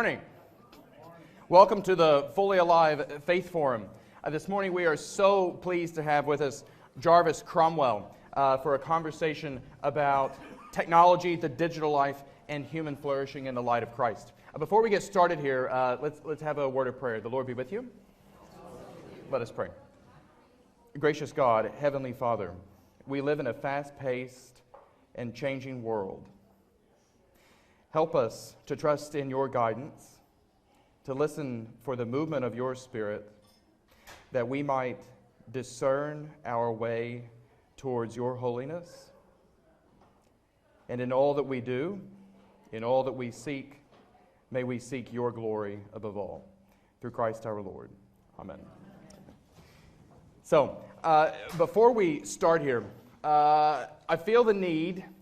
morning. Welcome to the Fully Alive Faith Forum. This morning we are so pleased to have with us Jarvis Cromwell for a conversation about technology, the digital life, and human flourishing in the light of Christ. Before we get started here, let's have a word of prayer. The Lord be with you. Let us pray. Gracious God, Heavenly Father, we live in a fast-paced and changing world. Help us to trust in your guidance, to listen for the movement of your Spirit, that we might discern our way towards your holiness. And in all that we do, in all that we seek, may we seek your glory above all. Through Christ our Lord. Amen. So, before we start here,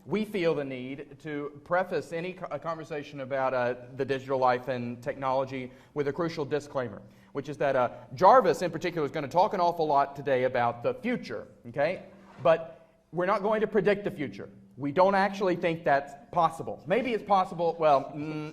we feel the need to preface any conversation about the digital life and technology with a crucial disclaimer, which is that Jarvis in particular is going to talk an awful lot today about the future, okay? But we're not going to predict the future. We don't actually think that's possible. Maybe it's possible, well, no,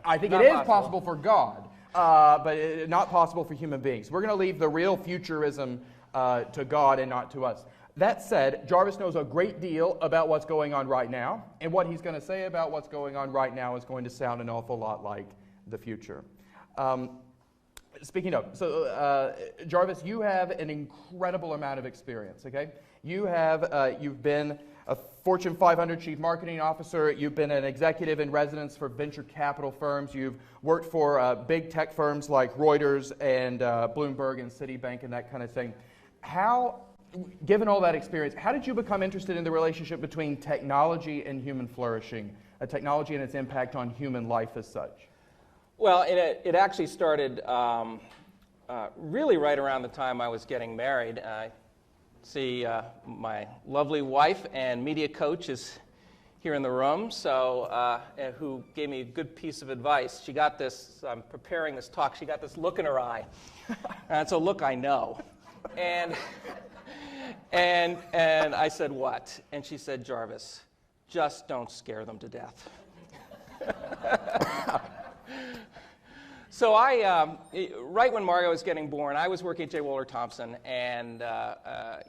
I think it is possible for God, but not possible for human beings. We're going to leave the real futurism to God and not to us. That said, Jarvis knows a great deal about what's going on right now, and what he's going to say about what's going on right now is going to sound an awful lot like the future. Speaking of, Jarvis, you have an incredible amount of experience, okay? You've been a Fortune 500 Chief Marketing Officer. You've been an executive in residence for venture capital firms. You've worked for big tech firms like Reuters and Bloomberg and Citibank and that kind of thing. Given all that experience, how did you become interested in the relationship between technology and human flourishing, technology and its impact on human life as such? Well, it actually started really right around the time I was getting married. I see my lovely wife and media coach is here in the room, who gave me a good piece of advice. She got this, I'm preparing this talk, she got this look in her eye. And it's a look I know. And I said, what? And she said, Jarvis, just don't scare them to death. So right when Mario was getting born, I was working at J. Walter Thompson, and an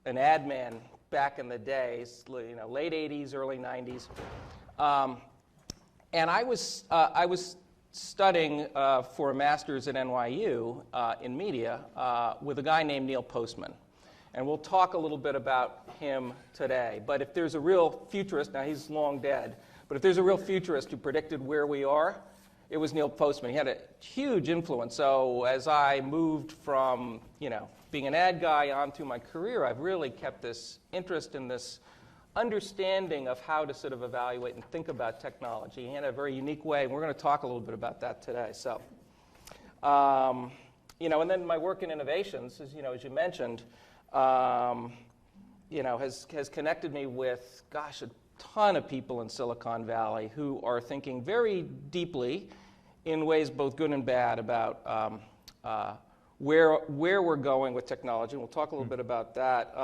ad man back in the days, late 80s, early 90s. And I was studying for a master's at NYU in media with a guy named Neil Postman. And we'll talk a little bit about him today. But if there's a real futurist, now he's long dead, but if there's a real futurist who predicted where we are, it was Neil Postman. He had a huge influence. So as I moved from, being an ad guy onto my career, I've really kept this interest in this understanding of how to sort of evaluate and think about technology. He had a very unique way, and we're going to talk a little bit about that today. So, and then my work in innovations, as you mentioned, has connected me with, a ton of people in Silicon Valley who are thinking very deeply, in ways both good and bad, about where we're going with technology. And we'll talk a little bit about that.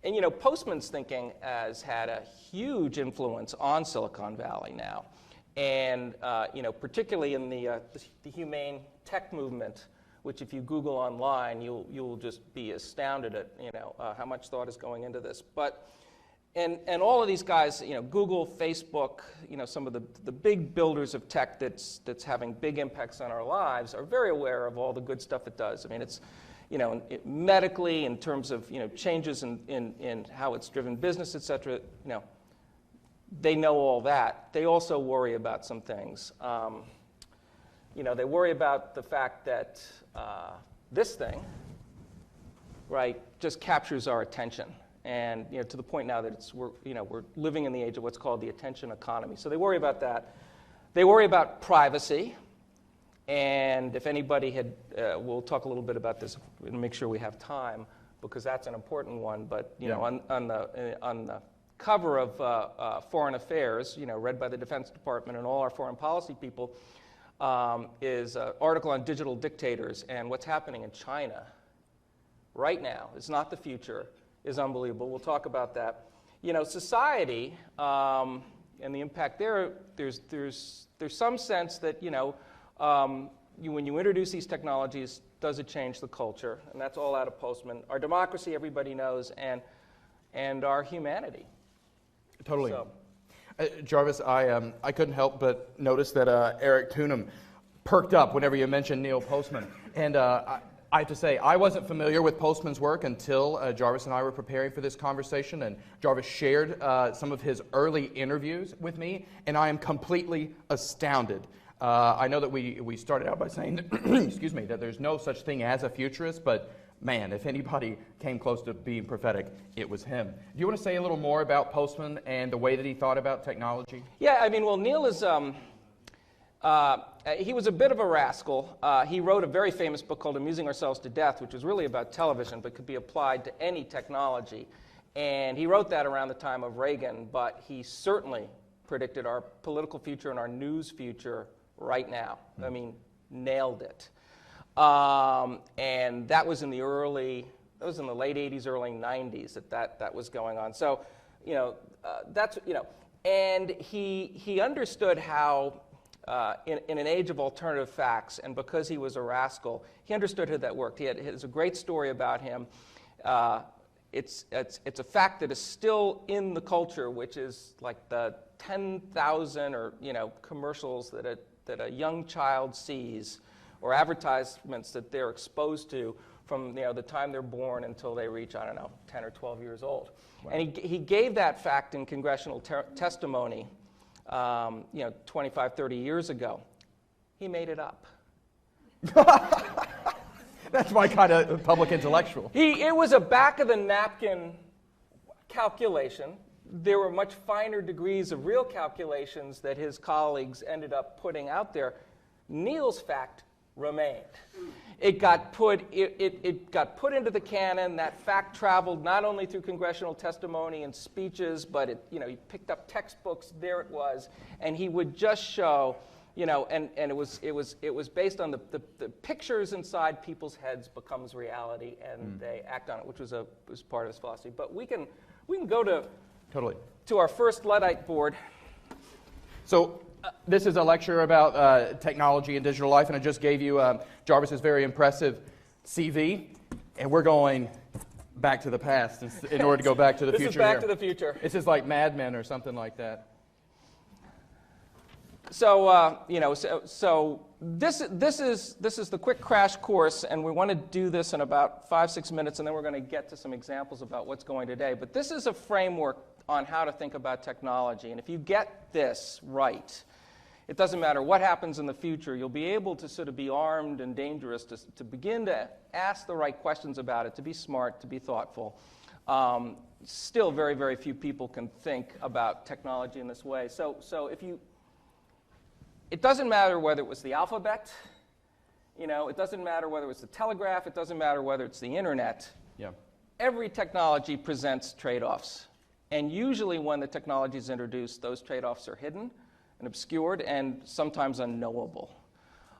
And Postman's thinking has had a huge influence on Silicon Valley now, and particularly in the humane tech movement, which if you Google online, you'll just be astounded at how much thought is going into this. But and all of these guys, Google, Facebook, some of the big builders of tech that's having big impacts on our lives are very aware of all the good stuff it does. I mean, it's medically, in terms of changes in how it's driven business, et cetera. They know all that. They also worry about some things. They worry about the fact that this thing, right, just captures our attention, and to the point now that we're living in the age of what's called the attention economy. So they worry about that. They worry about privacy, and if anybody we'll talk a little bit about this and make sure we have time, because that's an important one. But on the cover of Foreign Affairs, read by the Defense Department and all our foreign policy people, is an article on digital dictators, and what's happening in China right now. It's not the future. Is unbelievable. We'll talk about that. Society the impact there's some sense that, when you introduce these technologies, does it change the culture? And that's all out of Postman. Our democracy, everybody knows, and our humanity. Totally. So. Jarvis, I couldn't help but notice that Eric Tunham perked up whenever you mentioned Neil Postman. And I have to say, I wasn't familiar with Postman's work until Jarvis and I were preparing for this conversation, and Jarvis shared some of his early interviews with me, and I am completely astounded. I know that we started out by saying, excuse me, that there's no such thing as a futurist, but man, if anybody came close to being prophetic, it was him. Do you want to say a little more about Postman and the way that he thought about technology? Yeah, I mean, well, Neil is, he was a bit of a rascal. He wrote a very famous book called Amusing Ourselves to Death, which was really about television, but could be applied to any technology. And he wrote that around the time of Reagan, but he certainly predicted our political future and our news future right now. I mean, nailed it. And that was in the late 80s, early 90s that was going on. So, and he understood how, in an age of alternative facts, and because he was a rascal, he understood how that worked. There's a great story about him. It's a fact that is still in the culture, which is like the 10,000 commercials that a young child sees, or advertisements that they're exposed to from the time they're born until they reach, 10 or 12 years old. Wow. And he gave that fact in congressional testimony 25, 30 years ago. He made it up. That's my kind of public intellectual. It was a back-of-the-napkin calculation. There were much finer degrees of real calculations that his colleagues ended up putting out there. Neil's fact remained. It got put into the canon. That fact traveled not only through congressional testimony and speeches, but he picked up textbooks. There it was, and he would just show, and it was based on the pictures inside people's heads becomes reality, and they act on it, which was part of his philosophy. But we can go to our first Luddite board. So this is a lecture about technology and digital life, and I just gave you Jarvis's very impressive CV, and we're going back to the past in order to go back to the future. This is back to the future. This is like Mad Men or something like that. So so this is the quick crash course, and we want to do this in about 5-6 minutes, and then we're going to get to some examples about what's going today. But this is a framework on how to think about technology, and if you get this right, it doesn't matter what happens in the future, you'll be able to sort of be armed and dangerous to begin to ask the right questions about it, to be smart, to be thoughtful. Still, very, very few people can think about technology in this way. So it doesn't matter whether it was the alphabet, it doesn't matter whether it's the telegraph, it doesn't matter whether it's the internet. Yeah. Every technology presents trade-offs. And usually when the technology is introduced, those trade-offs are hidden and obscured and sometimes unknowable.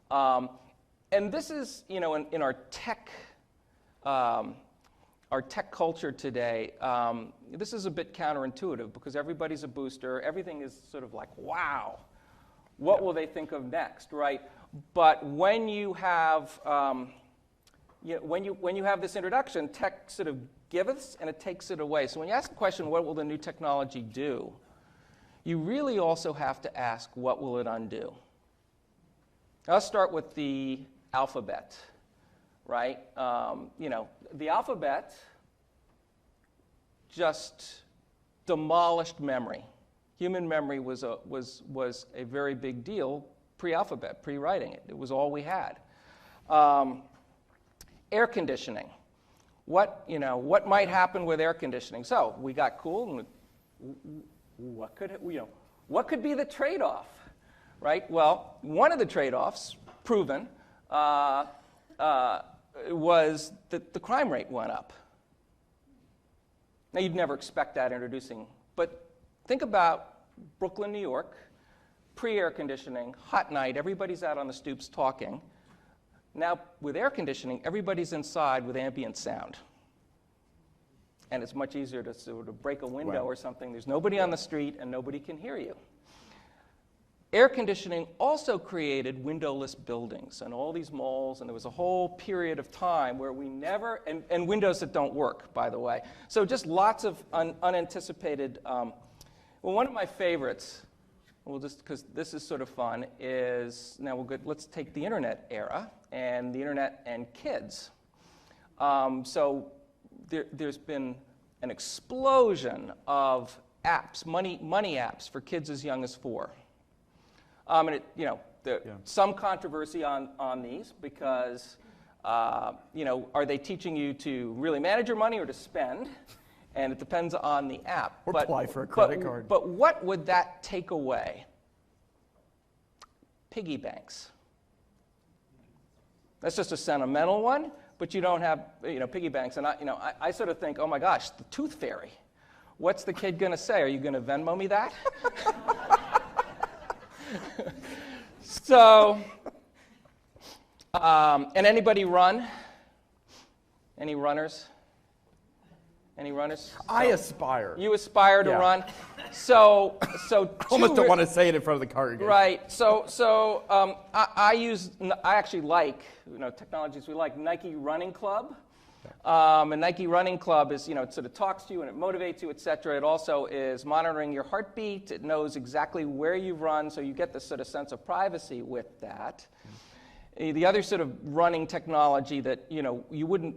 And this is, in our tech culture today, this is a bit counterintuitive because everybody's a booster. Everything is sort of like, wow, what will they think of next, right? But when you have, when you have this introduction, tech sort of giveth and it takes it away. So when you ask the question, what will the new technology do? You really also have to ask, what will it undo? Now, let's start with the alphabet, right? The alphabet just demolished memory. Human memory was a very big deal pre-alphabet, pre-writing it. It was all we had. Air conditioning. What might happen with air conditioning? So we got cool, and what could be the trade-off, right? Well, one of the trade-offs, proven, was that the crime rate went up. Now, you'd never expect that introducing, but think about Brooklyn, New York, pre-air conditioning, hot night, everybody's out on the stoops talking. Now, with air conditioning, everybody's inside with ambient sound. and it's much easier to sort of break a window or something. There's nobody on the street, and nobody can hear you. Air conditioning also created windowless buildings and all these malls, and there was a whole period of time where we never, and windows that don't work, by the way. So just lots of unanticipated, well, one of my favorites, well, just because this is sort of fun, is, now let's take the internet era and the internet and kids. So there's been an explosion of apps, money apps for kids as young as 4. And some controversy on these because, are they teaching you to really manage your money or to spend? And it depends on the app. Or apply for a credit card. But what would that take away? Piggy banks. That's just a sentimental one, but you don't have, piggy banks. And I sort of think, oh my gosh, the tooth fairy. What's the kid going to say? Are you going to Venmo me that? So, and anybody run? Any runners? Any runners? I aspire. You aspire to run. So I almost don't want to say it in front of the congregation. Right. So I actually like technologies we like. Nike Running Club. And Nike Running Club is, it sort of talks to you and it motivates you, et cetera. It also is monitoring your heartbeat. It knows exactly where you've run, so you get this sort of sense of privacy with that. The other sort of running technology that, you wouldn't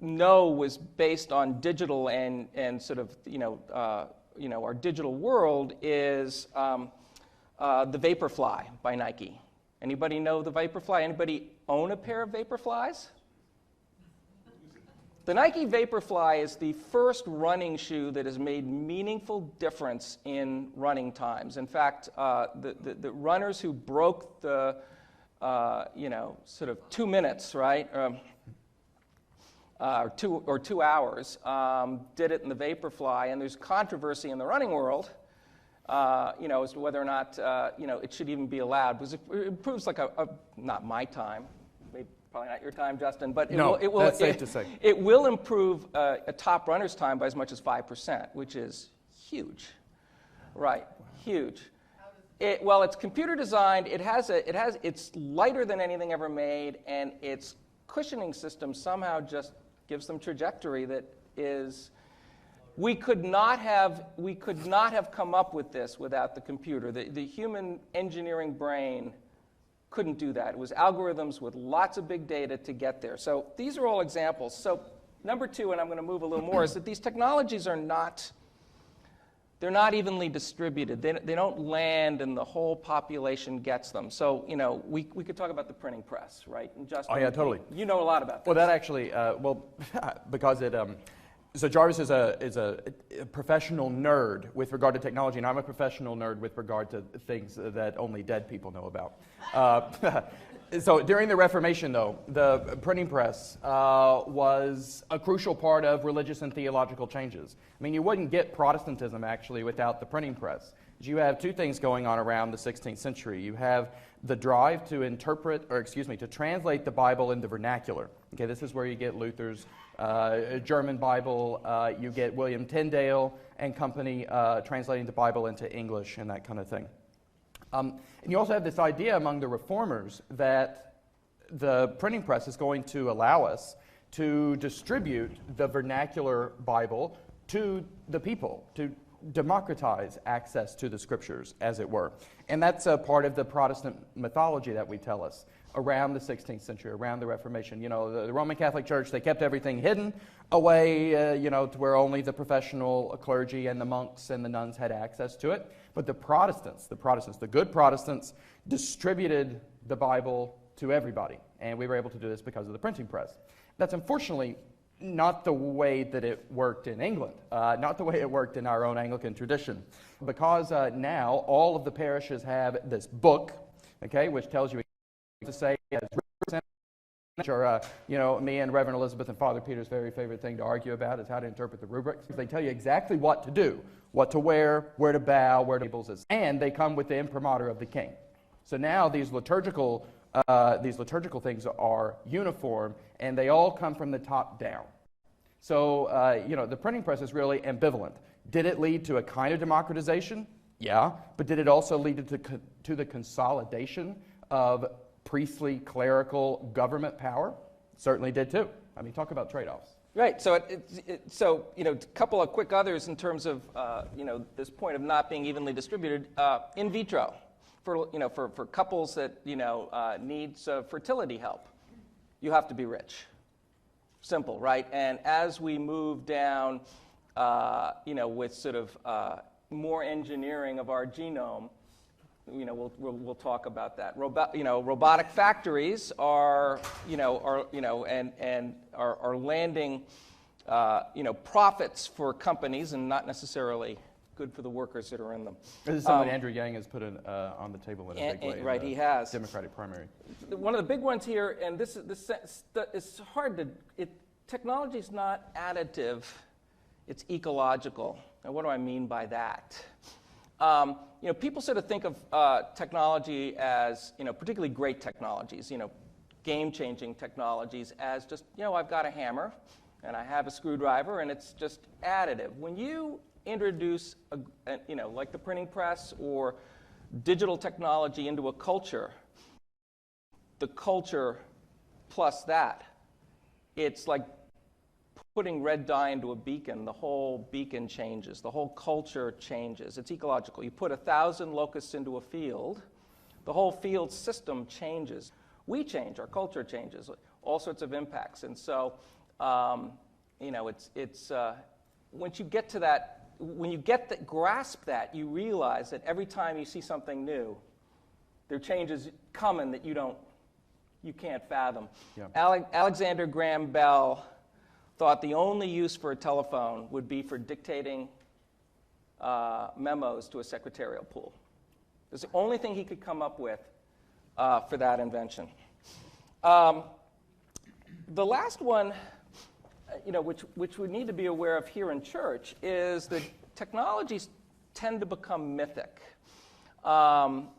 know was based on digital and sort of, our digital world is the Vaporfly by Nike. Anybody know the Vaporfly? Anybody own a pair of Vaporflies? The Nike Vaporfly is the first running shoe that has made meaningful difference in running times. In fact, the runners who broke the, sort of 2 minutes, right, or 2 hours, did it in the Vaporfly. And there's controversy in the running world, as to whether or not, it should even be allowed, because it proves like not my time. Probably not your time, Justin, but that's safe to say. It will improve a top runner's time by as much as 5%, which is huge, right? Huge. Well, it's computer designed. It's lighter than anything ever made, and its cushioning system somehow just gives them trajectory that is. We could not have come up with this without the computer. The human engineering brain couldn't do that. It was algorithms with lots of big data to get there. So these are all examples. So number 2, and I'm going to move a little more, is that these technologies are not evenly distributed. They don't land and the whole population gets them. So, we could talk about the printing press, right? And Justin, oh, yeah, totally. You know a lot about this. Well, that actually, because it, so Jarvis is a professional nerd with regard to technology, and I'm a professional nerd with regard to things that only dead people know about. So during the Reformation, though, the printing press was a crucial part of religious and theological changes. I mean, you wouldn't get Protestantism, actually, without the printing press. You have 2 things going on around the 16th century. You have the drive to to translate the Bible into vernacular. Okay, this is where you get Luther's German Bible. You get William Tyndale and company translating the Bible into English and that kind of thing. And you also have this idea among the reformers that the printing press is going to allow us to distribute the vernacular Bible to the people, to democratize access to the scriptures, as it were. And that's a part of the Protestant mythology that we tell us around the 16th century, around the Reformation. The Roman Catholic Church, they kept everything hidden away, to where only the professional clergy and the monks and the nuns had access to it. But the Protestants, the good Protestants, distributed the Bible to everybody. And we were able to do this because of the printing press. That's unfortunately not the way that it worked in England, not the way it worked in our own Anglican tradition. Because now all of the parishes have this book, okay, which tells you to say as or me and Reverend Elizabeth and Father Peter's very favorite thing to argue about is how to interpret the rubrics. They tell you exactly what to do, what to wear, where to bow, where to tables, and they come with the imprimatur of the king. So now these liturgical things are uniform, and they all come from the top down. So, the printing press is really ambivalent. Did it lead to a kind of democratization? Yeah. But did it also lead to the consolidation of priestly, clerical government power? Certainly did too. I mean, talk about trade-offs. Right. So, a couple of quick others in terms of, this point of not being evenly distributed. In vitro, for couples that needs fertility help, you have to be rich. Simple, right? And as we move down, with sort of more engineering of our genome, we'll talk about that. Robotic factories are landing, profits for companies and not necessarily good for the workers that are in them. This is something Andrew Yang has put on the table in a big way. Right, he has. Democratic primary. One of the big ones here, and this is hard to. Technology is not additive; it's ecological. Now, what do I mean by that? People sort of think of technology as, particularly great technologies, game-changing technologies as just, I've got a hammer and I have a screwdriver and it's just additive. When you introduce, like the printing press or digital technology into a culture, the culture plus that, it's like putting red dye into a beacon. The whole beacon changes. The whole culture changes. It's ecological. You put 1,000 locusts into a field, the whole field system changes. We change. Our culture changes. All sorts of impacts. And so, it's once you get to that, when you grasp that, you realize that every time you see something new, there are changes coming that you can't fathom. Yeah. Alexander Graham Bell thought the only use for a telephone would be for dictating memos to a secretarial pool. It's the only thing he could come up with for that invention. The last one, which we need to be aware of here in church, is that technologies tend to become mythic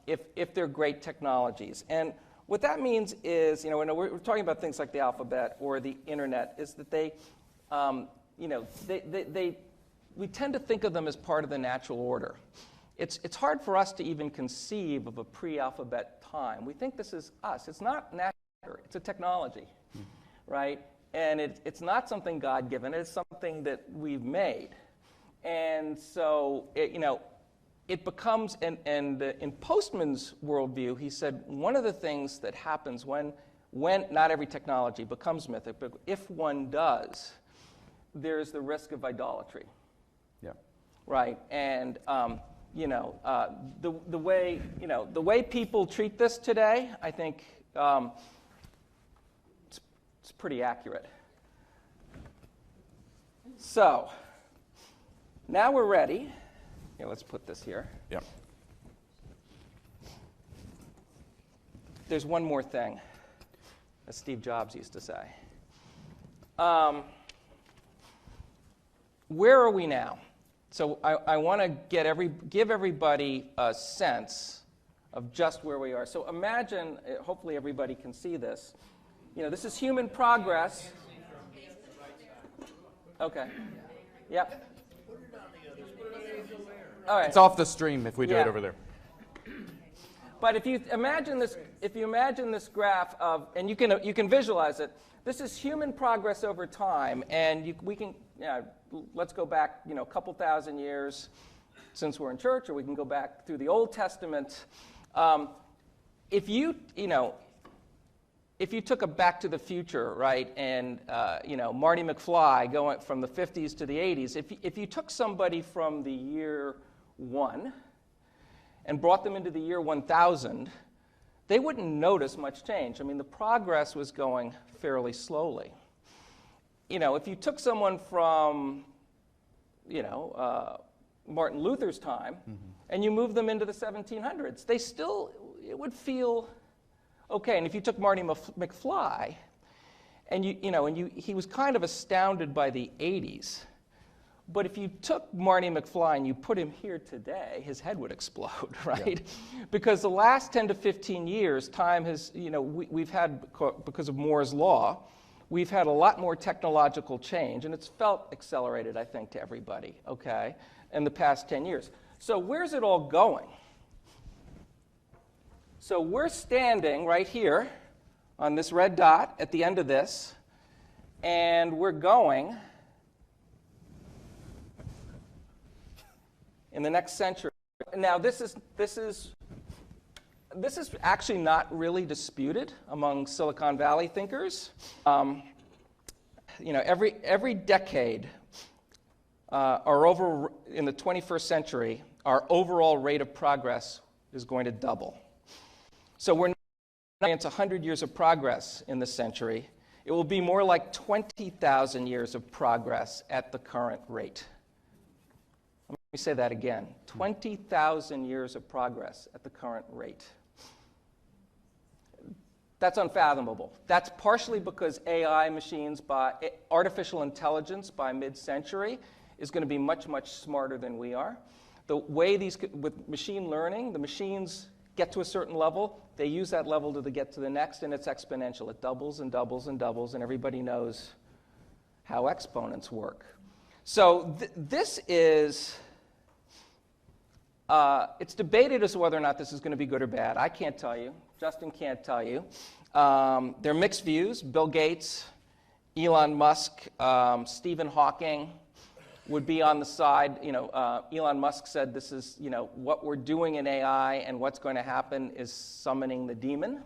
if they're great technologies. And what that means is, when we're talking about things like the alphabet or the internet, is that we tend to think of them as part of the natural order. It's hard for us to even conceive of a pre-alphabet time. We think this is us. It's not natural order. It's a technology, right? And it's not something God-given. It's something that we've made. And so, it becomes, and in Postman's worldview, he said one of the things that happens when not every technology becomes mythic, but if one does, there's the risk of idolatry. Yeah. Right. And the way people treat this today, I think it's pretty accurate. So now we're ready. Yeah, let's put this here. Yeah. There's one more thing, as Steve Jobs used to say. Where are we now? So I want to give everybody a sense of just where we are. So imagine, hopefully everybody can see this. This is human progress. Okay. Yep. All right. It's off the stream if we do it over there. But if you imagine this graph of, and you can visualize it. This is human progress over time, and we can let's go back a couple thousand years since we're in church, or we can go back through the Old Testament. If you took a Back to the Future, right, and Marty McFly going from the 50s to the 80s, if you took somebody from the year 1 and brought them into the year 1000, they wouldn't notice much change. I mean, the progress was going fairly slowly. If you took someone from, Martin Luther's time, and you moved them into the 1700s, it would feel okay. And if you took Marty McFly, and he was kind of astounded by the 80s. But if you took Marty McFly and you put him here today, his head would explode, right? Yeah. Because the last 10 to 15 years, time has, we've had, because of Moore's Law, we've had a lot more technological change, and it's felt accelerated, I think, to everybody, okay, in the past 10 years. So where's it all going? So we're standing right here on this red dot at the end of this, and we're going in the next century. Now, this is actually not really disputed among Silicon Valley thinkers. Every decade, in the 21st century, our overall rate of progress is going to double. So we're not experiencing 100 years of progress in this century. It will be more like 20,000 years of progress at the current rate. Let me say that again. 20,000 years of progress at the current rate. That's unfathomable. That's partially because AI machines, artificial intelligence by mid-century is going to be much, much smarter than we are. The way with machine learning, the machines get to a certain level, they use that level to get to the next, and it's exponential. It doubles and doubles and doubles, and everybody knows how exponents work. So this is, it's debated as to whether or not this is going to be good or bad. I can't tell you. Justin can't tell you. There are mixed views. Bill Gates, Elon Musk, Stephen Hawking would be on the side. Elon Musk said this is, what we're doing in AI and what's going to happen is summoning the demon.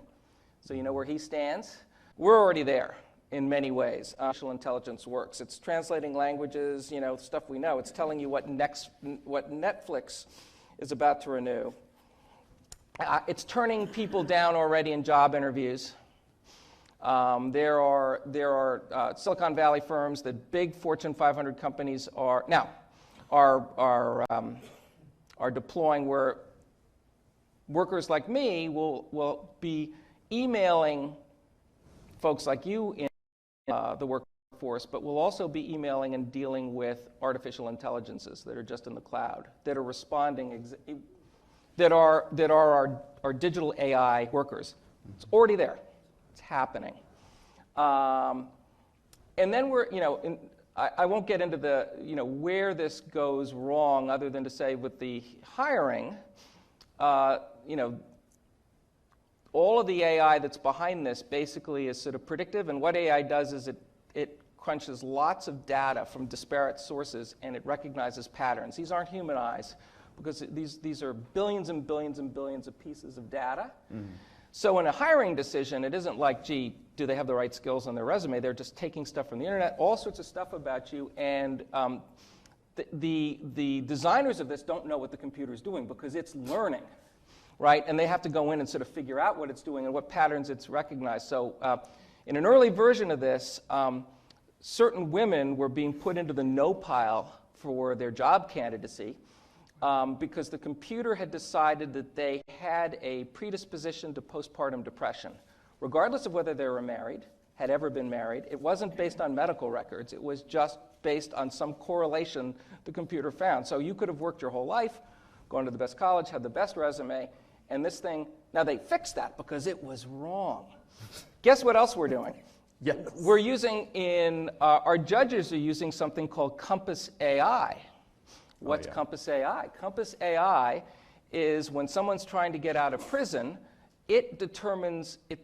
So you know where he stands. We're already there in many ways. Artificial intelligence works. It's translating languages, stuff we know. It's telling you what Netflix is about to renew. It's turning people down already in job interviews. There are Silicon Valley firms that big Fortune 500 companies are deploying, where workers like me will be emailing folks like you in the workforce, but we'll also be emailing and dealing with artificial intelligences that are just in the cloud, that are responding, that are our digital AI workers. It's already there. It's happening. And then I won't get into the, where this goes wrong, other than to say with the hiring, all of the AI that's behind this basically is sort of predictive, and what AI does is it crunches lots of data from disparate sources, and it recognizes patterns. These aren't human eyes, because these are billions and billions and billions of pieces of data. Mm-hmm. So in a hiring decision, it isn't like, gee, do they have the right skills on their resume? They're just taking stuff from the internet, all sorts of stuff about you, and the designers of this don't know what the computer's doing because it's learning, right? And they have to go in and sort of figure out what it's doing and what patterns it's recognized. So in an early version of this, certain women were being put into the no pile for their job candidacy, because the computer had decided that they had a predisposition to postpartum depression, regardless of whether they were married, had ever been married. It wasn't based on medical records. It was just based on some correlation the computer found. So you could have worked your whole life, gone to the best college, had the best resume, and this thing, now they fixed that because it was wrong. Guess what else we're doing? Yes. We're using our judges are using something called Compass AI. What's Compass AI? Compass AI is when someone's trying to get out of prison, it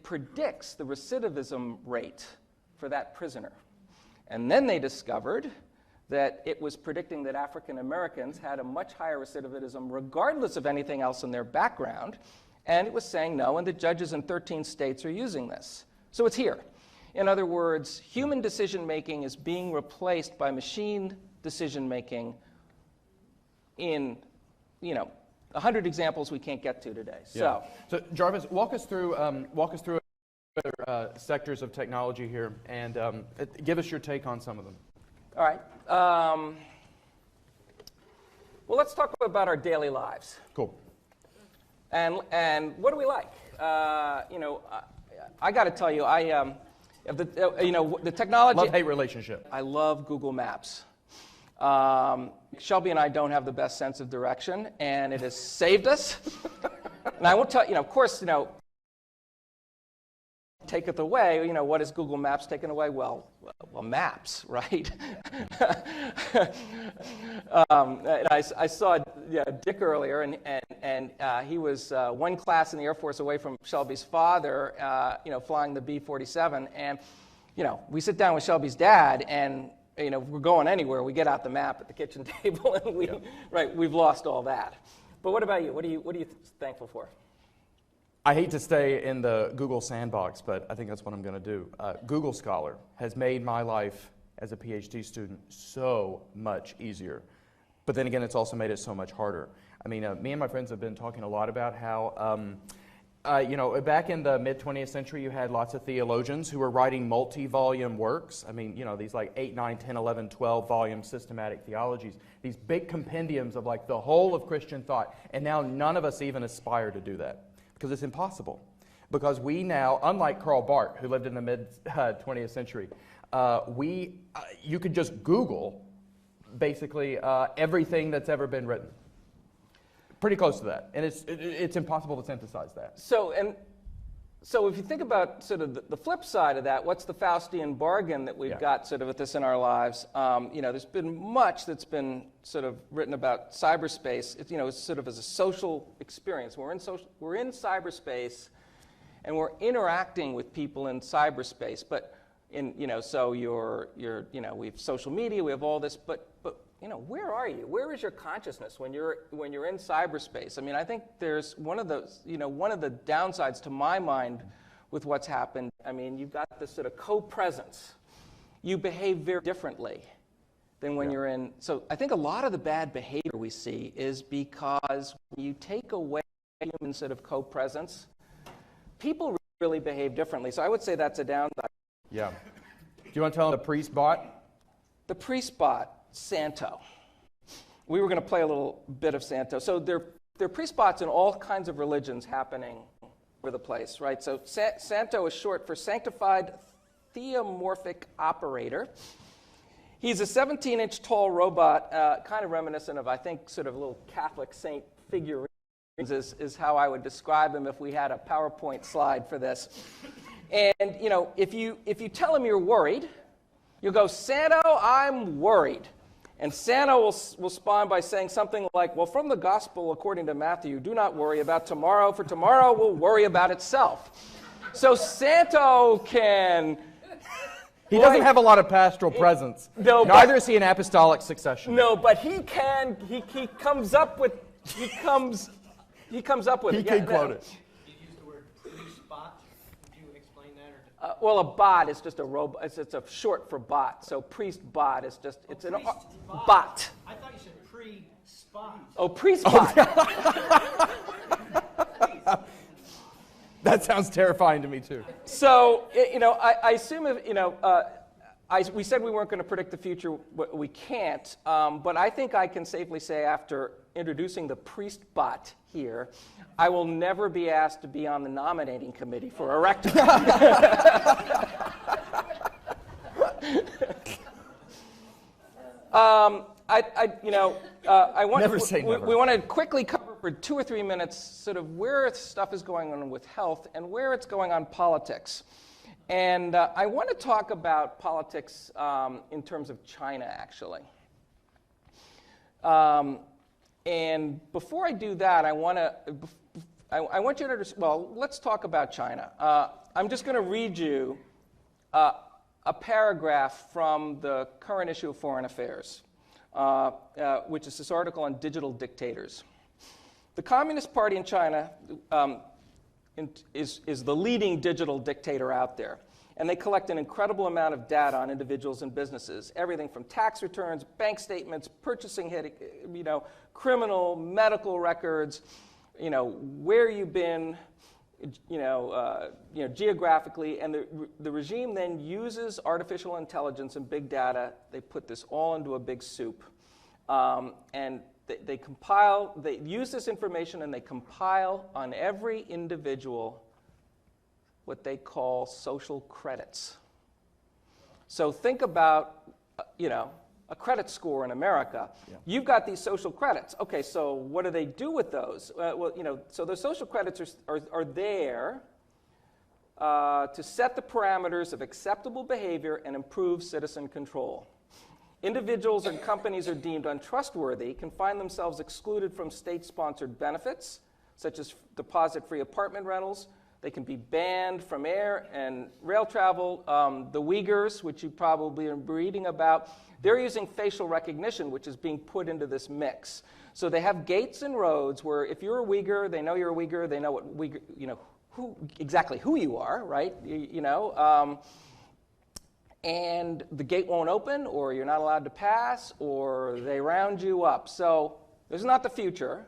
predicts the recidivism rate for that prisoner. And then they discovered that it was predicting that African Americans had a much higher recidivism regardless of anything else in their background, and it was saying no, and the judges in 13 states are using this. So it's here. In other words, human decision-making is being replaced by machine decision-making in, 100 examples we can't get to today. Yeah. So Jarvis, walk us through other sectors of technology here, and give us your take on some of them. All right. Well, let's talk about our daily lives. Cool. And what do we like? I got to tell you, the technology. Love-hate relationship. I love Google Maps. Shelby and I don't have the best sense of direction, and it has saved us. And I won't tell you, of course, taketh away. What is Google Maps taken away? Well, maps, right? I saw Dick earlier, and he was one class in the Air Force away from Shelby's father, flying the B-47, and we sit down with Shelby's dad, and we're going anywhere. We get out the map at the kitchen table, and we've lost all that. But what about you? What are you thankful for? I hate to stay in the Google sandbox, but I think that's what I'm going to do. Google Scholar has made my life as a PhD student so much easier. But then again, it's also made it so much harder. I mean, me and my friends have been talking a lot about how, back in the mid-20th century, you had lots of theologians who were writing multi-volume works. I mean, these like 8, 9, 10, 11, 12-volume systematic theologies, these big compendiums of like the whole of Christian thought. And now none of us even aspire to do that. Because it's impossible. Because we now, unlike Karl Barth, who lived in the mid-20th century, you could just Google basically everything that's ever been written. Pretty close to that. And it's impossible to synthesize that. So if you think about sort of the flip side of that, what's the Faustian bargain that we've got sort of with this in our lives? There's been much that's been sort of written about cyberspace. It's sort of as a social experience. We're in cyberspace, and we're interacting with people in cyberspace. But so we have social media, we have all this, but where are you? Where is your consciousness when you're in cyberspace? I mean, I think there's one of the downsides to my mind with what's happened. I mean, you've got this sort of co-presence. You behave very differently than when you're in. So I think a lot of the bad behavior we see is because when you take away human sort of co-presence, people really behave differently. So I would say that's a downside. Yeah. Do you want to tell them the priest bot? The priest bot. Santo. We were going to play a little bit of Santo. So there are priest bots in all kinds of religions happening over the place, right? So Santo is short for Sanctified Theomorphic Operator. He's a 17-inch tall robot, kind of reminiscent of, I think, sort of a little Catholic saint figurines is how I would describe him if we had a PowerPoint slide for this. And, if you tell him you're worried, you'll go, Santo, I'm worried. And Santa will respond by saying something like, well, from the gospel according to Matthew, do not worry about tomorrow, for tomorrow will worry about itself. So Santo can... He doesn't have a lot of pastoral presence. No, neither is he an apostolic succession. No, but he comes up with... He can quote it. You used the word priest-bot. Could you explain that? Well, a bot is just a robot. It's a short for bot. So priest-bot is just... It's an bot. I thought you said pre-spot. Oh, priest-bot. That sounds terrifying to me, too. So, I assume if, we said we weren't going to predict the future. We can't. But I think I can safely say after introducing the priest bot here, I will never be asked to be on the nominating committee for a rector. Never say never. We want to quickly cover for 2 or 3 minutes sort of where stuff is going on with health and where it's going on politics. And I want to talk about politics in terms of China, actually. And before I do that, I want you to understand, well, let's talk about China. I'm just going to read you a paragraph from the current issue of Foreign Affairs, which is this article on digital dictators. The Communist Party in China is the leading digital dictator out there. And they collect an incredible amount of data on individuals and businesses, everything from tax returns, bank statements, purchasing, criminal, medical records, where you've been, geographically. And the regime then uses artificial intelligence and big data. They put this all into a big soup, and they use this information and they compile on every individual what they call social credits. So think about, a credit score in America. Yeah. You've got these social credits. Okay, so what do they do with those? So those social credits are there to set the parameters of acceptable behavior and improve citizen control. Individuals and companies are deemed untrustworthy, can find themselves excluded from state-sponsored benefits, such as deposit-free apartment rentals. They can be banned from air and rail travel. The Uyghurs, which you probably are reading about, they're using facial recognition, which is being put into this mix. So they have gates and roads where if you're a Uyghur, they know you're a Uyghur, they know what Uyghur, exactly who you are, right? And the gate won't open, or you're not allowed to pass, or they round you up. So this is not the future.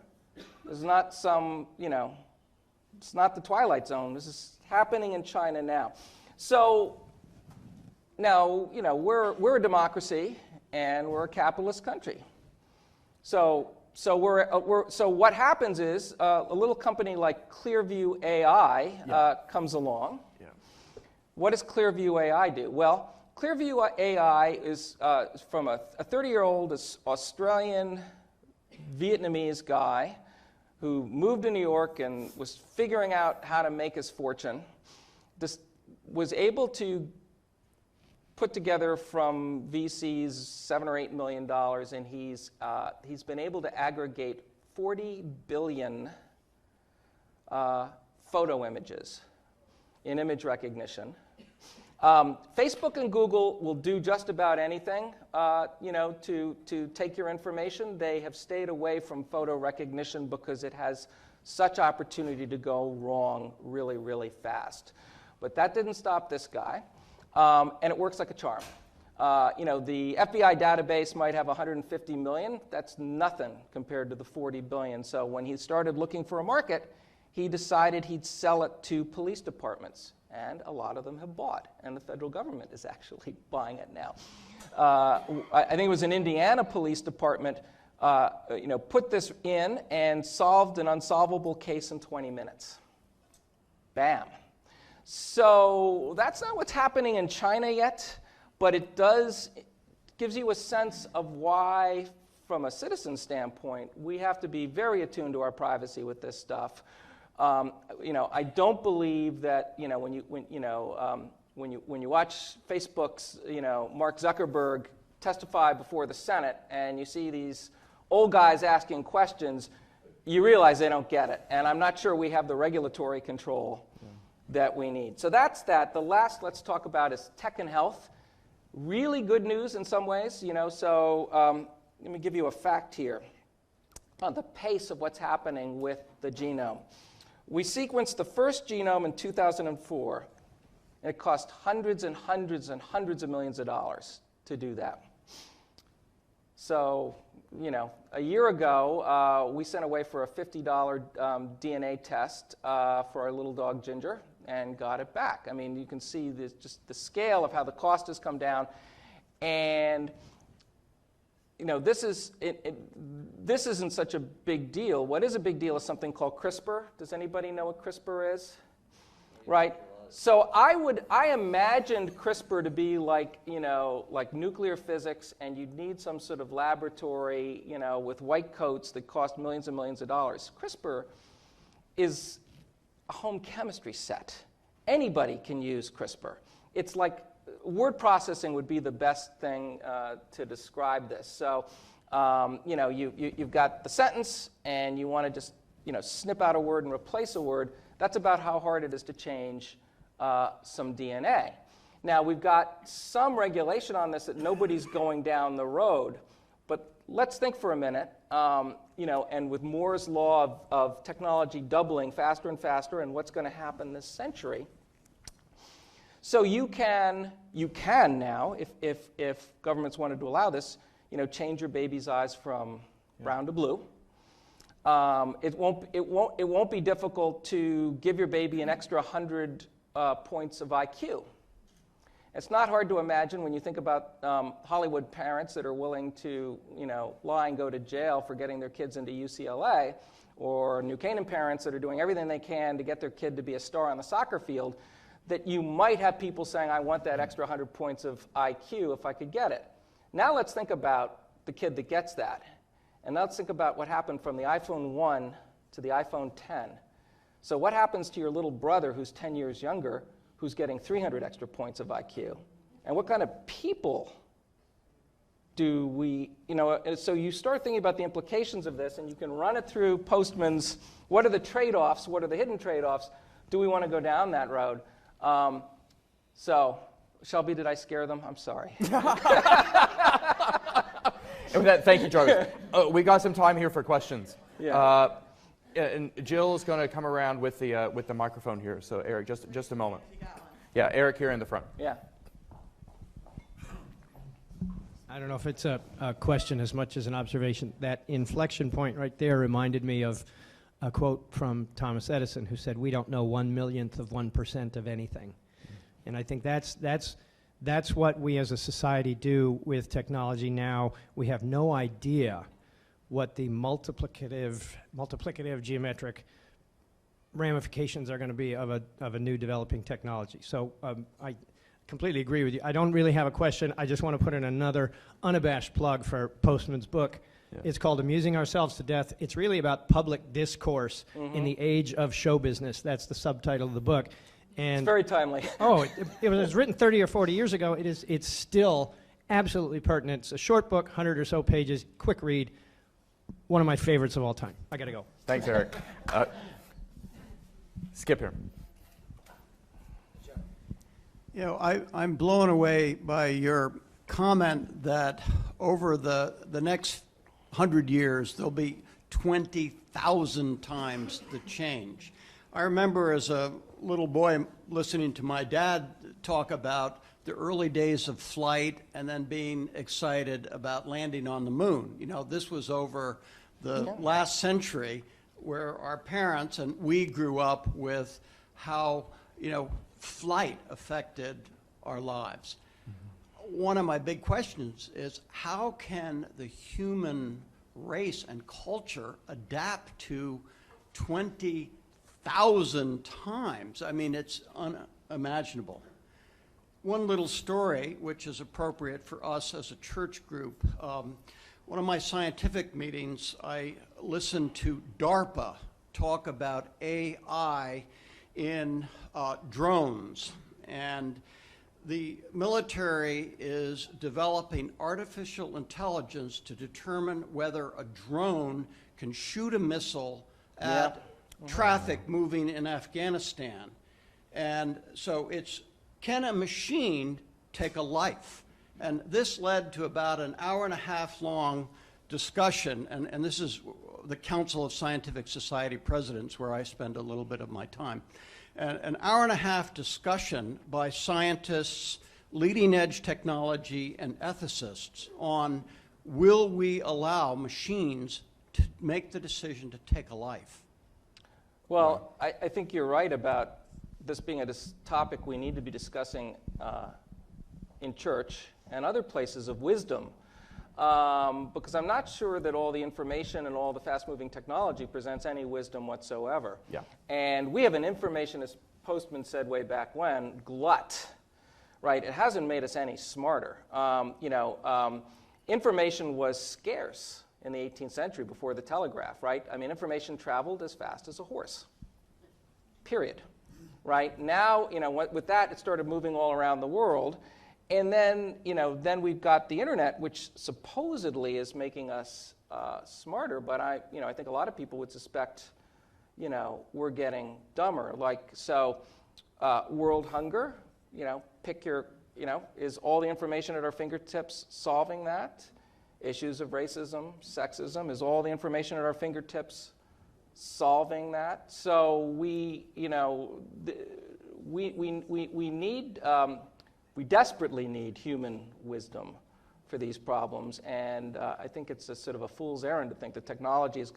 This is not some, it's not the Twilight Zone. This is happening in China now. So now, we're a democracy and we're a capitalist country. So what happens is a little company like Clearview AI comes along. Yeah. What does Clearview AI do? Well, Clearview AI is from a 30-year-old Australian Vietnamese guy who moved to New York and was figuring out how to make his fortune. This was able to put together from VCs $7 or $8 million, and he's been able to aggregate 40 billion photo images in image recognition. Facebook and Google will do just about anything, to take your information. They have stayed away from photo recognition because it has such opportunity to go wrong really, really fast. But that didn't stop this guy, and it works like a charm. The FBI database might have 150 million. That's nothing compared to the 40 billion. So when he started looking for a market, he decided he'd sell it to police departments. And a lot of them have bought, and the federal government is actually buying it now. I think it was an Indiana police department, put this in and solved an unsolvable case in 20 minutes. Bam. So that's not what's happening in China yet, but it gives you a sense of why, from a citizen standpoint, we have to be very attuned to our privacy with this stuff. I don't believe that when you watch Facebook's Mark Zuckerberg testify before the Senate and you see these old guys asking questions, you realize they don't get it. And I'm not sure we have the regulatory control that we need. So that's that. The last let's talk about is tech and health. Really good news in some ways. So let me give you a fact here on the pace of what's happening with the genome. We sequenced the first genome in 2004, and it cost hundreds and hundreds and hundreds of millions of dollars to do that. So, a year ago, we sent away for a $50 DNA test for our little dog Ginger and got it back. I mean, you can see just the scale of how the cost has come down. And this isn't such a big deal. What is a big deal is something called CRISPR. Does anybody know what CRISPR is? Right. So I imagined CRISPR to be like nuclear physics, and you'd need some sort of laboratory, with white coats that cost millions and millions of dollars. CRISPR is a home chemistry set. Anybody can use CRISPR. It's like word processing would be the best thing to describe this. So, you've got the sentence, and you want to just, snip out a word and replace a word. That's about how hard it is to change some DNA. Now, we've got some regulation on this that nobody's going down the road. But let's think for a minute, and with Moore's law of technology doubling faster and faster, and what's going to happen this century. So you can now, if governments wanted to allow this, change your baby's eyes from brown to blue. It won't be difficult to give your baby an extra 100 points of IQ. It's not hard to imagine when you think about Hollywood parents that are willing to lie and go to jail for getting their kids into UCLA, or New Canaan parents that are doing everything they can to get their kid to be a star on the soccer field, that you might have people saying, I want that extra 100 points of IQ if I could get it. Now let's think about the kid that gets that. And let's think about what happened from the iPhone 1 to the iPhone 10. So what happens to your little brother who's 10 years younger, who's getting 300 extra points of IQ? And what kind of people do we, so you start thinking about the implications of this, and you can run it through Postman's, what are the trade-offs, what are the hidden trade-offs? Do we want to go down that road? So, Shelby, did I scare them? I'm sorry. And with that, thank you, Jarvis. We got some time here for questions. Yeah. And Jill's going to come around with the microphone here. So, Eric, just a moment. Yeah, Eric here in the front. Yeah. I don't know if it's a question as much as an observation. That inflection point right there reminded me of a quote from Thomas Edison, who said, "We don't know 1/1,000,000th of 1% of anything." And I think that's what we as a society do with technology now. We have no idea what the multiplicative geometric ramifications are going to be of a new developing technology. So I completely agree with you. I don't really have a question. I just want to put in another unabashed plug for Postman's book. Yeah. It's called Amusing Ourselves to Death. It's really about public discourse in the age of show business. That's the subtitle of the book. And it's very timely. It was written 30 or 40 years ago. It's still absolutely pertinent. It's a short book, 100 or so pages, quick read. One of my favorites of all time. I got to go. Thanks, Eric. Skip here. I'm blown away by your comment that over the next 100 years, there'll be 20,000 times the change. I remember as a little boy listening to my dad talk about the early days of flight and then being excited about landing on the moon. This was over the last century where our parents and we grew up with how, flight affected our lives. One of my big questions is how can the human race and culture adapt to 20,000 times? I mean, it's unimaginable. One little story, which is appropriate for us as a church group. One of my scientific meetings, I listened to DARPA talk about AI in drones. And the military is developing artificial intelligence to determine whether a drone can shoot a missile at traffic moving in Afghanistan. And so can a machine take a life? And this led to about an hour-and-a-half long discussion, and this is the Council of Scientific Society Presidents, where I spend a little bit of my time. An hour-and-a-half discussion by scientists, leading-edge technology, and ethicists on will we allow machines to make the decision to take a life? Well, I think you're right about this being a topic we need to be discussing in church and other places of wisdom, because I'm not sure that all the information and all the fast-moving technology presents any wisdom whatsoever. Yeah. And we have an information, as Postman said way back when, glut, right? It hasn't made us any smarter. Information was scarce in the 18th century before the telegraph, right? I mean, information traveled as fast as a horse, period, right? Now, with that, it started moving all around the world. And then, then we've got the internet, which supposedly is making us smarter, but I think a lot of people would suspect, we're getting dumber. World hunger, pick your, is all the information at our fingertips solving that? Issues of racism, sexism, is all the information at our fingertips solving that? So we need. We desperately need human wisdom for these problems, and I think it's a sort of a fool's errand to think that technology is,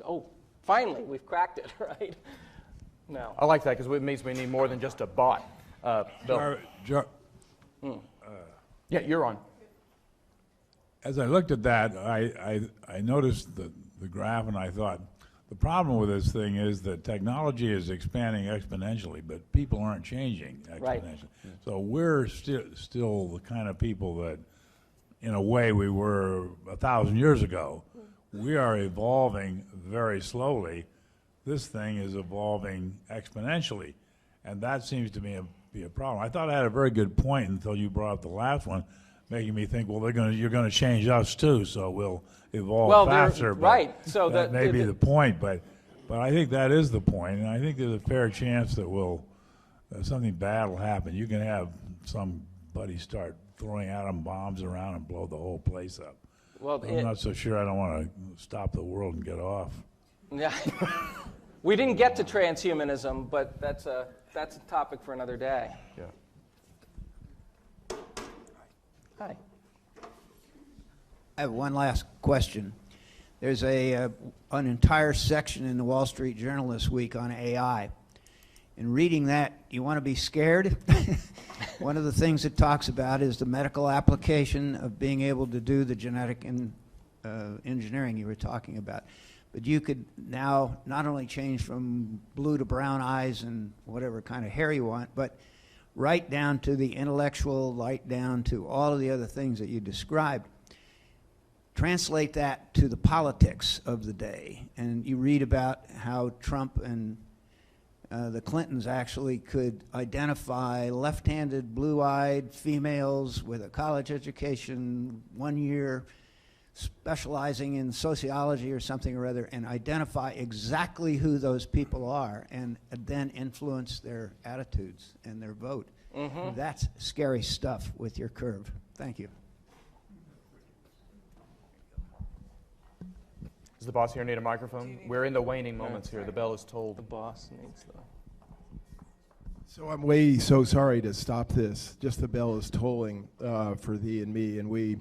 finally, we've cracked it, right? No. I like that because it means we need more than just a bot. Bill. Yeah, you're on. As I looked at that, I noticed the graph, and I thought, the problem with this thing is that technology is expanding exponentially, but people aren't changing exponentially. Right. So we're still the kind of people that, in a way, we were 1,000 years ago. We are evolving very slowly. This thing is evolving exponentially, and that seems to me be a problem. I thought I had a very good point until you brought up the last one, making me think, well, you're going to change us too, so we'll evolve faster. Right. So that may be the point, but I think that is the point, and I think there's a fair chance that something bad will happen. You can have somebody start throwing atom bombs around and blow the whole place up. Well, I'm not so sure I don't want to stop the world and get off. Yeah. We didn't get to transhumanism, but that's a topic for another day. Yeah. Hi. I have one last question. There's an entire section in the Wall Street Journal this week on AI. In reading that, you want to be scared? One of the things it talks about is the medical application of being able to do the genetic engineering you were talking about. But you could now not only change from blue to brown eyes and whatever kind of hair you want, but right down to the intellectual, right down to all of the other things that you described. Translate that to the politics of the day, and you read about how Trump and the Clintons actually could identify left-handed, blue-eyed females with a college education, 1 year, specializing in sociology or something or other, and identify exactly who those people are, and then influence their attitudes and their vote. Mm-hmm. That's scary stuff with your curve. Thank you. Does the boss here need a microphone? We're in the waning moments here. The bell is tolled. The boss needs the... So I'm so sorry to stop this. Just the bell is tolling for thee and me. And we,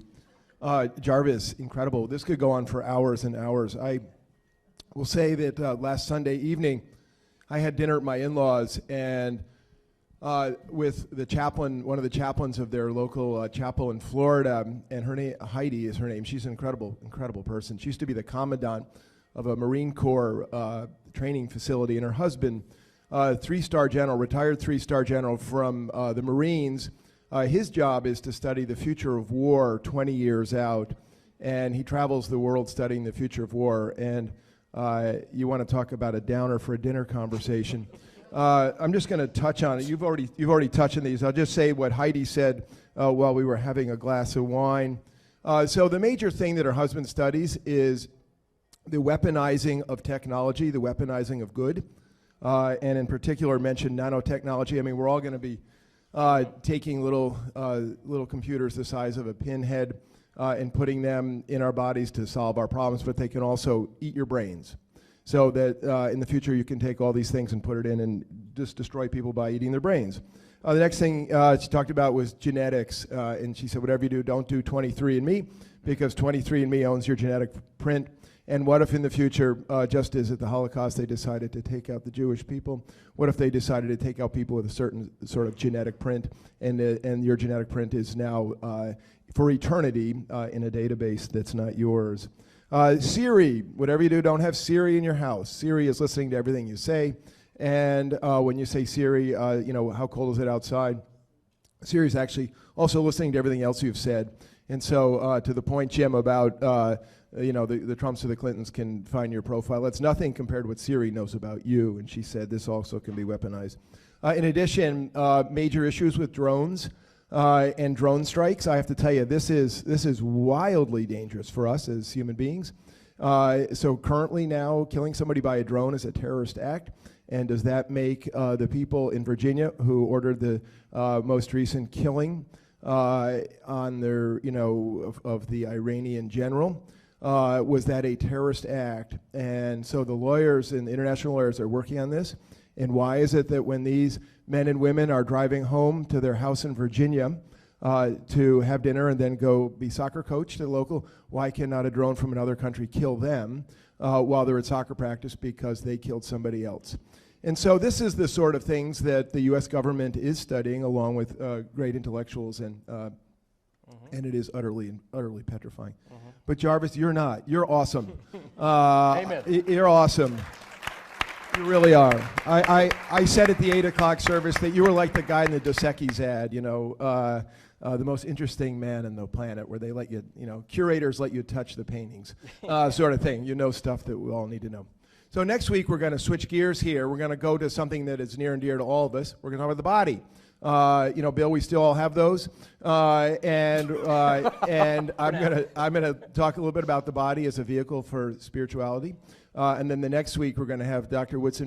Jarvis, incredible. This could go on for hours and hours. I will say that last Sunday evening, I had dinner at my in-laws, and with the chaplain, one of the chaplains of their local chapel in Florida, and her name, Heidi is her name. She's an incredible, incredible person. She used to be the commandant of a Marine Corps training facility, and her husband, three-star general, retired three-star general from the Marines. His job is to study the future of war 20 years out, and he travels the world studying the future of war. And you want to talk about a downer for a dinner conversation. I'm just going to touch on it. You've already touched on these. I'll just say what Heidi said while we were having a glass of wine. So the major thing that her husband studies is the weaponizing of technology, the weaponizing of good, and in particular mentioned nanotechnology. I mean, we're all going to be taking little computers the size of a pinhead and putting them in our bodies to solve our problems, but they can also eat your brains. So that in the future you can take all these things and put it in and just destroy people by eating their brains. The next thing she talked about was genetics, and she said, whatever you do, don't do 23andMe, because 23andMe owns your genetic print. And what if in the future, just as at the Holocaust they decided to take out the Jewish people, what if they decided to take out people with a certain sort of genetic print, and your genetic print is now for eternity in a database that's not yours? Siri, whatever you do, don't have Siri in your house. Siri is listening to everything you say, and when you say Siri, how cold is it outside? Siri is actually also listening to everything else you've said. And so to the point, Jim, about the Trumps or the Clintons can find your profile, that's nothing compared to what Siri knows about you, and she said this also can be weaponized. In addition, major issues with drones. And drone strikes, I have to tell you, this is wildly dangerous for us as human beings. So currently now, killing somebody by a drone is a terrorist act. And does that make the people in Virginia who ordered the most recent killing on their, of the Iranian general, was that a terrorist act? And so the lawyers and the international lawyers are working on this. And why is it that when these men and women are driving home to their house in Virginia to have dinner and then go be soccer coach to the local, why cannot a drone from another country kill them while they're at soccer practice because they killed somebody else? And so this is the sort of things that the U.S. government is studying along with great intellectuals, and it is utterly petrifying. But Jarvis, you're not. You're awesome. Amen. You're awesome. You really are. I said at the 8 o'clock service that you were like the guy in the Dos Equis ad, the most interesting man on the planet, where they let you, curators let you touch the paintings, sort of thing. You know stuff that we all need to know. So next week we're going to switch gears here. We're going to go to something that is near and dear to all of us. We're going to talk about the body. Bill, we still all have those. And I'm gonna talk a little bit about the body as a vehicle for spirituality. And then the next week we're going to have Dr. Woody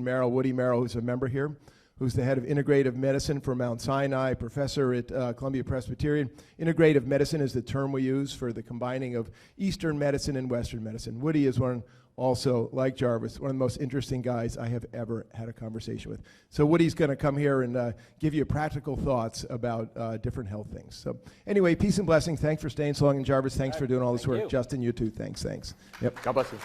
Merrill, who's a member here, who's the head of integrative medicine for Mount Sinai, professor at Columbia Presbyterian. Integrative medicine is the term we use for the combining of Eastern medicine and Western medicine. Woody is also, like Jarvis, one of the most interesting guys I have ever had a conversation with. So Woody's going to come here and give you practical thoughts about different health things. So anyway, peace and blessing. Thanks for staying so long. And Jarvis, thanks for doing all this work. you. Justin, you too. Thanks. Yep. God bless you.